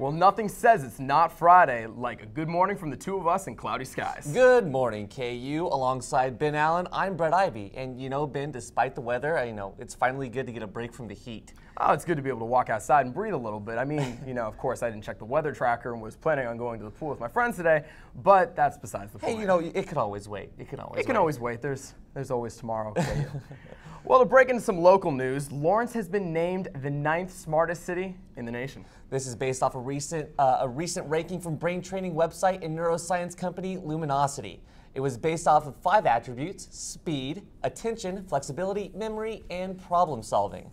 well, nothing says it's not Friday like a good morning from the two of us in cloudy skies. Good morning, KU. Alongside Ben Allen, I'm Brett Ivy. And you know, Ben, despite the weather, it's finally good to get a break from the heat. Oh, it's good to be able to walk outside and breathe a little bit. I mean, of course, I didn't check the weather tracker and was planning on going to the pool with my friends today, but that's besides the point. Hey, it can always wait. It can always wait. There's always tomorrow. Well, to break into some local news, Lawrence has been named the 9th smartest city in the nation. This is based off a recent ranking from brain training website and neuroscience company Luminosity. It was based off of 5 attributes: speed, attention, flexibility, memory, and problem solving.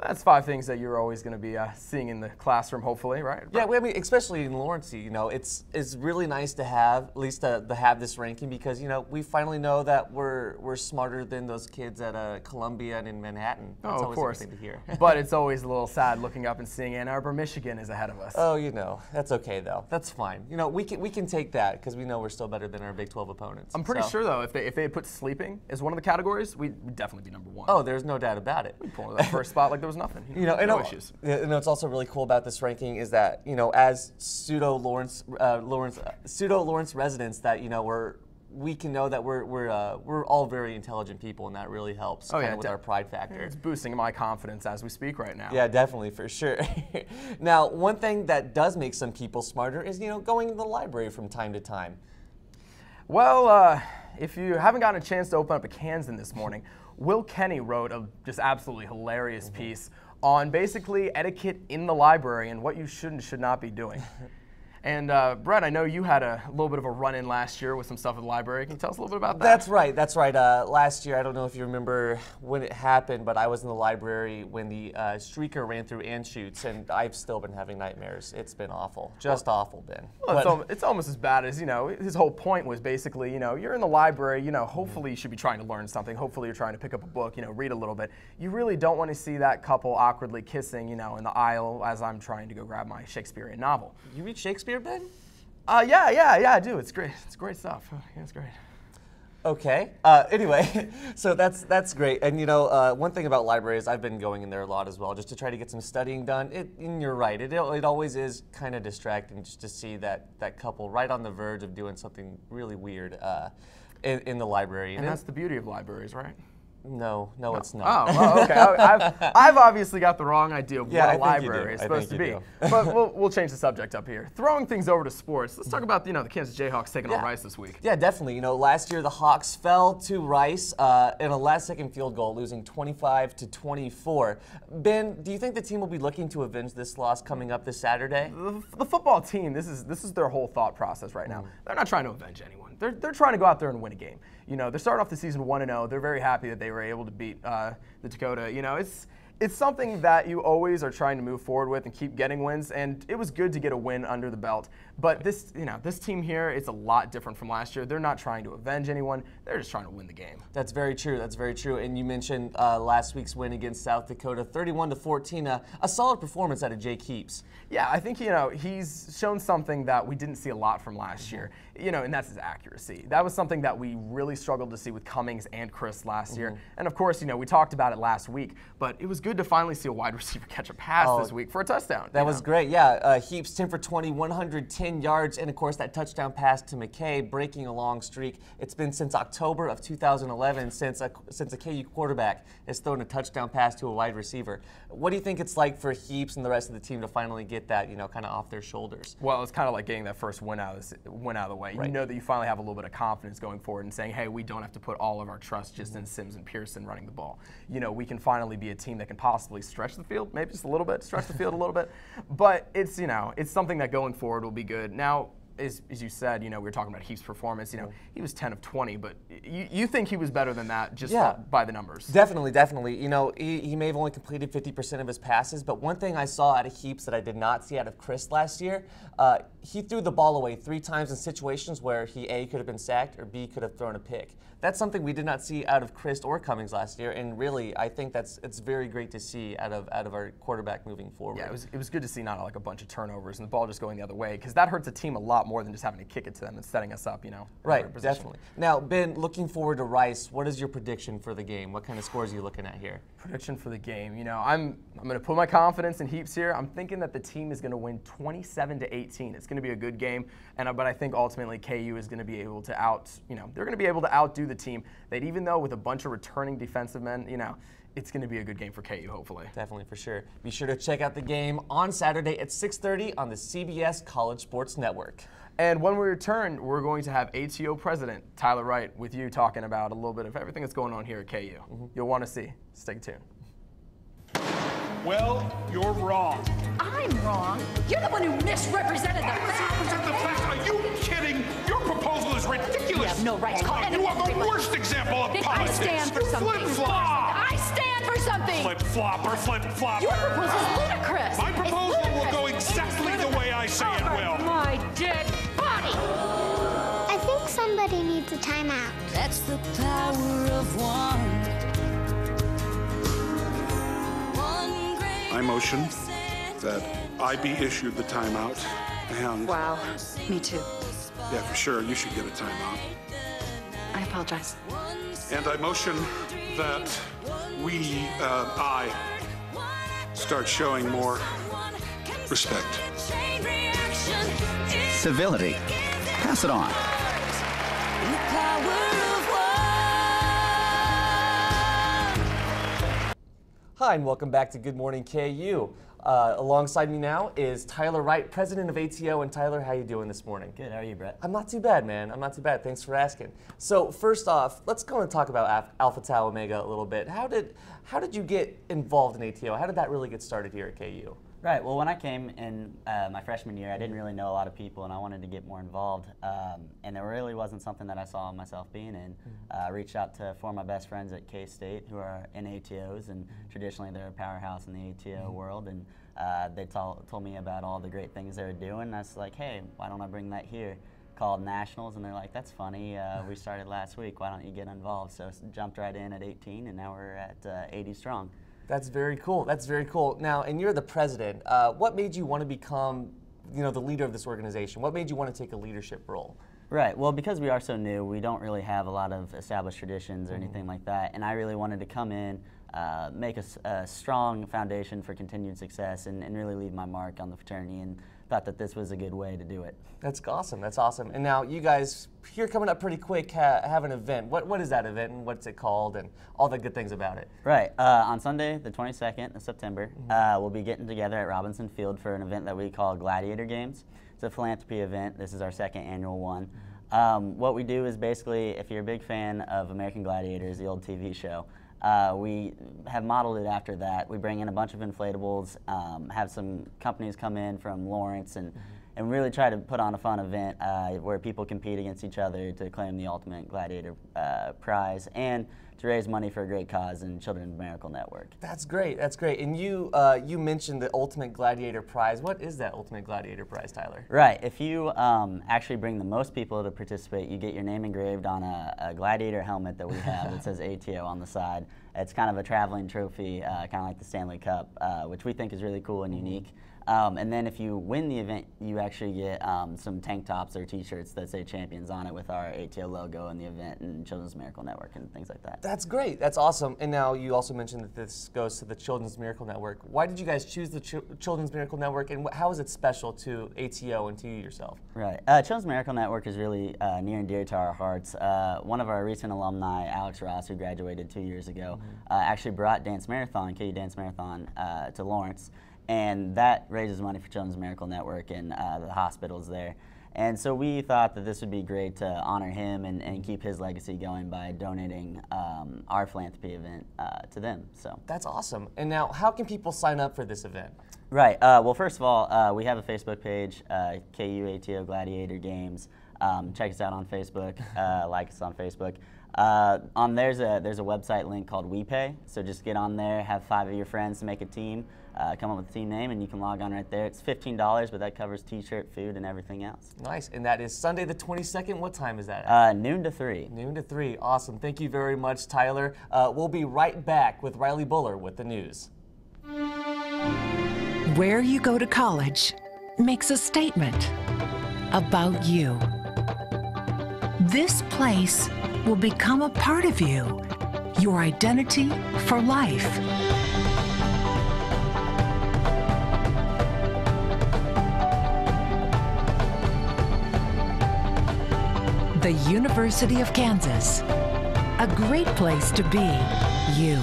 That's 5 things that you're always going to be seeing in the classroom, hopefully, right? Yeah, I mean, especially in Lawrence, it's really nice to have, at least to have this ranking because, we finally know that we're smarter than those kids at Columbia and in Manhattan. That's of course. A good thing to hear. But it's always a little sad looking up and seeing Ann Arbor, Michigan is ahead of us. Oh, that's okay though. That's fine. We can take that because we know we're still better than our Big 12 opponents. I'm pretty sure though, if they had put sleeping as one of the categories, we'd definitely be number 1. Oh, there's no doubt about it. We'd pull that first spot like there was nothing. No issues. It's also really cool about this ranking is that as pseudo Lawrence residents that we can know that we're all very intelligent people, and that really helps with our pride factor. It's boosting my confidence as we speak right now. Yeah, definitely, for sure. Now, one thing that does make some people smarter is going to the library from time to time. Well, if you haven't gotten a chance to open up a Kansan this morning, Will Kenny wrote a just absolutely hilarious piece on basically etiquette in the library and what you should and should not be doing. And Brett, I know you had a little bit of a run-in last year with some stuff at the library. Can you tell us a little bit about that? That's right. Last year, I don't know if you remember when it happened, but I was in the library when the streaker ran through Anschutz, and I've still been having nightmares. It's been awful. Just awful, Ben. Well, it's almost as bad as, his whole point was basically, you're in the library, hopefully you should be trying to learn something. Hopefully you're trying to pick up a book, read a little bit. You really don't want to see that couple awkwardly kissing, in the aisle as I'm trying to go grab my Shakespearean novel. You read Shakespeare, Ben? Yeah, I do. It's great. It's great stuff. Yeah, it's great. Okay. Anyway, so that's great. And one thing about libraries, I've been going in there a lot as well, just to try to get some studying done. And you're right. It always is kind of distracting just to see that couple right on the verge of doing something really weird in the library. And that's the beauty of libraries, right? No, it's not. Oh, well, okay. I've obviously got the wrong idea of what a library is supposed to be. But we'll change the subject up here. Throwing things over to sports, let's talk about the Kansas Jayhawks taking on Rice this week. Yeah, definitely. Last year the Hawks fell to Rice in a last-second field goal, losing 25-24. Ben, do you think the team will be looking to avenge this loss coming up this Saturday? The football team, this is their whole thought process right now. They're not trying to avenge anyone. They're trying to go out there and win a game. They're starting off the season 1-0. They're very happy that they were able to beat the Dakota. It's something that you always are trying to move forward with and keep getting wins, and it was good to get a win under the belt. But this team here, it's a lot different from last year. They're not trying to avenge anyone. They're just trying to win the game. That's very true. That's very true. And you mentioned last week's win against South Dakota, 31-14, a solid performance out of Jake Heaps. Yeah, I think he's shown something that we didn't see a lot from last year. And that's his accuracy. That was something that we really struggled to see with Cummings and Chris last year. And of course, we talked about it last week, but it was good to finally see a wide receiver catch a pass this week for a touchdown. That was great. Yeah, Heaps 10 for 20, 110 yards, and of course that touchdown pass to McKay, breaking a long streak. It's been since October of 2011 since a KU quarterback has thrown a touchdown pass to a wide receiver. What do you think it's like for Heaps and the rest of the team to finally get that, kind of off their shoulders? Well, it's kind of like getting that first win out of the way. Right. You know that you finally have a little bit of confidence going forward and saying, hey, we don't have to put all of our trust just in Sims and Pearson running the ball. We can finally be a team that can possibly stretch the field, maybe just a little bit, stretch the field a little bit. But it's, it's something that going forward will be good. Now, as you said, we were talking about Heaps' performance. He was 10 of 20, but you think he was better than that just by the numbers? Definitely. He may have only completed 50% of his passes, but one thing I saw out of Heaps that I did not see out of Chris last year, he threw the ball away 3 times in situations where he A, could have been sacked, or B, could have thrown a pick. That's something we did not see out of Christ or Cummings last year, and really, I think it's very great to see out of our quarterback moving forward. Yeah, it was good to see not like a bunch of turnovers and the ball just going the other way, because that hurts a team a lot more than just having to kick it to them and setting us up, Right, definitely. Now, Ben, looking forward to Rice, what is your prediction for the game? What kind of scores are you looking at here? Prediction for the game, I'm going to put my confidence in Heaps here. I'm thinking that the team is going to win 27-18. It's going to be a good game, but I think ultimately KU is going to be able to they're going to be able to outdo the team. That even though with a bunch of returning defensive men, it's going to be a good game for KU, hopefully. Definitely, for sure. Be sure to check out the game on Saturday at 6:30 on the CBS College Sports Network. And when we return, we're going to have ATO President Tyler Wright with you talking about a little bit of everything that's going on here at KU. You'll want to see. Stay tuned. Well, you're wrong. I'm wrong. You're the one who misrepresented the facts. Misrepresent the facts? Are you kidding? Your proposal is ridiculous. You have no right to call anyone. You are the worst example of politics. I stand for something. Flip-flop. I stand for something. Flip-flopper, flip-flopper. Your proposal is ludicrous. My proposal will go exactly the way I say it will. My dead body. I think somebody needs a timeout. That's the power of one. I motion that I be issued the timeout, and Wow, me too. yeah, for sure, you should get a timeout. I apologize. And I motion that I start showing more respect. Civility. Pass it on. Hi, and welcome back to Good Morning KU. Alongside me now is Tyler Wright, president of ATO. And Tyler, how you doing this morning? Good. How are you, Brett? I'm not too bad, man. I'm not too bad. Thanks for asking. So first off, let's go and talk about Alpha Tau Omega a little bit. How did you get involved in ATO? How did that really get started here at KU? Right. Well, when I came in my freshman year, I didn't really know a lot of people, and I wanted to get more involved. And there really wasn't something that I saw myself being in. I reached out to 4 of my best friends at K-State who are in ATOs, and traditionally they're a powerhouse in the ATO world. And they told me about all the great things they were doing. And I was like, hey, why don't I bring that here? Called Nationals, and they're like, that's funny. We started last week. Why don't you get involved? So jumped right in at 18, and now we're at 80 strong. That's very cool. That's very cool. Now, and you're the president. What made you want to become, the leader of this organization? What made you want to take a leadership role? Right. Well, because we are so new, we don't really have a lot of established traditions or anything like that. And I really wanted to come in, make a strong foundation for continued success, and really leave my mark on the fraternity, and thought that this was a good way to do it. That's awesome. That's awesome. And now you guys, here coming up pretty quick, have an event. What is that event, and what's it called, and all the good things about it? Right. On Sunday, the 22nd of September, we'll be getting together at Robinson Field for an event that we call Gladiator Games. It's a philanthropy event. This is our 2nd annual one. What we do is basically, if you're a big fan of American Gladiators, the old TV show, we have modeled it after that. We bring in a bunch of inflatables, have some companies come in from Lawrence, and really try to put on a fun event where people compete against each other to claim the Ultimate Gladiator prize, and to raise money for a great cause in Children's Miracle Network. That's great. That's great. And you mentioned the Ultimate Gladiator prize. What is that Ultimate Gladiator prize, Tyler? Right. If you actually bring the most people to participate, you get your name engraved on a gladiator helmet that we have that says ATO on the side. It's kind of a traveling trophy, kind of like the Stanley Cup, which we think is really cool and unique. And then if you win the event, you actually get some tank tops or T-shirts that say champions on it with our ATO logo and the event and Children's Miracle Network and things like that. That's great. That's awesome. And now you also mentioned that this goes to the Children's Miracle Network. Why did you guys choose the Children's Miracle Network, and how is it special to ATO and to you yourself? Right. Children's Miracle Network is really near and dear to our hearts. One of our recent alumni, Alex Ross, who graduated 2 years ago, actually brought Dance Marathon, KU Dance Marathon, to Lawrence. And that raises money for Children's Miracle Network and the hospitals there. And so we thought that this would be great to honor him and keep his legacy going by donating our philanthropy event to them. So that's awesome. And now, how can people sign up for this event? Right. Well, first of all, we have a Facebook page, KU ATO Gladiator Games. Check us out on Facebook, like us on Facebook. On there's a website link called WePay, so just get on there, have 5 of your friends to make a team, come up with a team name, and you can log on right there. It's $15, but that covers t-shirt, food, and everything else. Nice, and that is Sunday the 22nd. What time is that at? Noon to 3. Noon to 3, awesome. Thank you very much, Tyler. We'll be right back with Riley Buller with the news. Where you go to college makes a statement about you. This place will become a part of you, your identity for life. The University of Kansas, a great place to be you.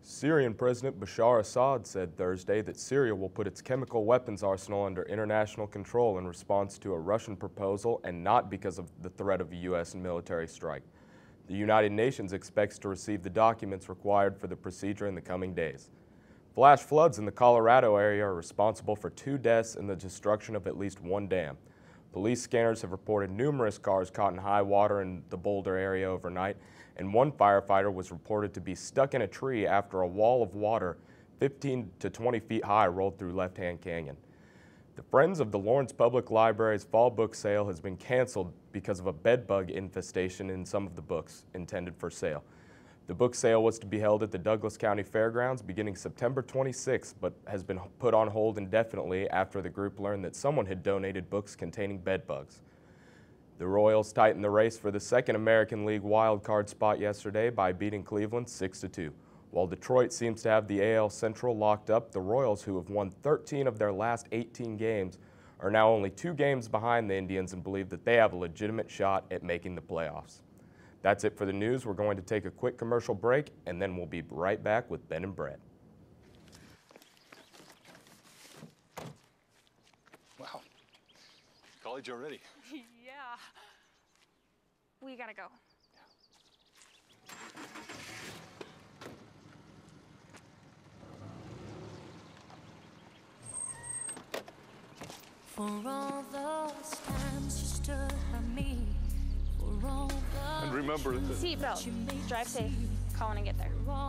Syrian President Bashar Assad said Thursday that Syria will put its chemical weapons arsenal under international control in response to a Russian proposal and not because of the threat of a U.S. military strike. The United Nations expects to receive the documents required for the procedure in the coming days. Flash floods in the Colorado area are responsible for 2 deaths and the destruction of at least 1 dam. Police scanners have reported numerous cars caught in high water in the Boulder area overnight, and 1 firefighter was reported to be stuck in a tree after a wall of water 15 to 20 feet high rolled through Left-Hand Canyon. The Friends of the Lawrence Public Library's fall book sale has been canceled because of a bedbug infestation in some of the books intended for sale. The book sale was to be held at the Douglas County Fairgrounds beginning September 26th, but has been put on hold indefinitely after the group learned that someone had donated books containing bedbugs. The Royals tightened the race for the 2nd American League wildcard spot yesterday by beating Cleveland 6-2. While Detroit seems to have the AL Central locked up, the Royals, who have won 13 of their last 18 games, are now only 2 games behind the Indians and believe that they have a legitimate shot at making the playoffs. That's it for the news. We're going to take a quick commercial break, and then we'll be right back with Ben and Brett. Wow. College already. Yeah. We gotta go. For all those times you stood by me. For all those And remember that. Seatbelt. Drive safe. Call when I get there. I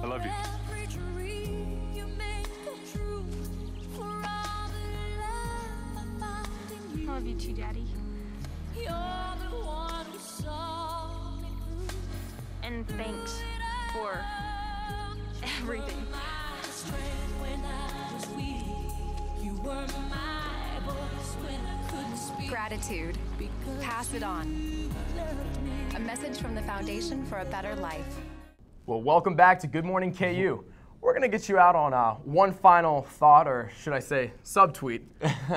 love you. I love you too, Daddy. And thanks for everything. Gratitude. Pass it on. A message from the Foundation for a Better Life. Well, welcome back to Good Morning KU. We're going to get you out on one final thought, or should I say subtweet,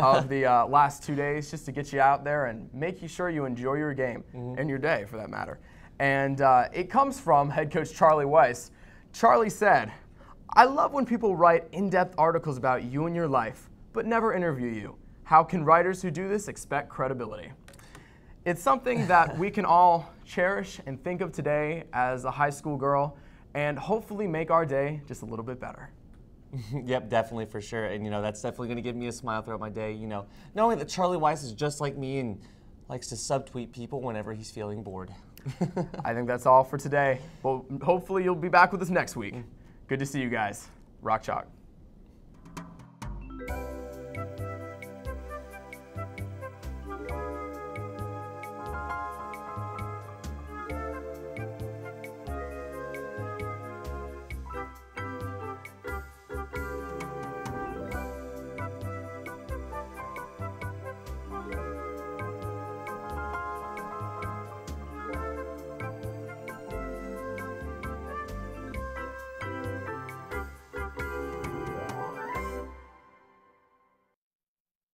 of the last 2 days, just to get you out there and make sure you enjoy your game and your day, for that matter. And it comes from head coach Charlie Weiss. Charlie said, "I love when people write in-depth articles about you and your life, but never interview you. How can writers who do this expect credibility?" It's something that we can all cherish and think of today as a high school girl, and hopefully make our day just a little bit better. Yep, definitely, for sure. And, that's definitely going to give me a smile throughout my day. Knowing that Charlie Weiss is just like me and likes to subtweet people whenever he's feeling bored. I think that's all for today. Well, hopefully you'll be back with us next week. Good to see you guys. Rock Chalk.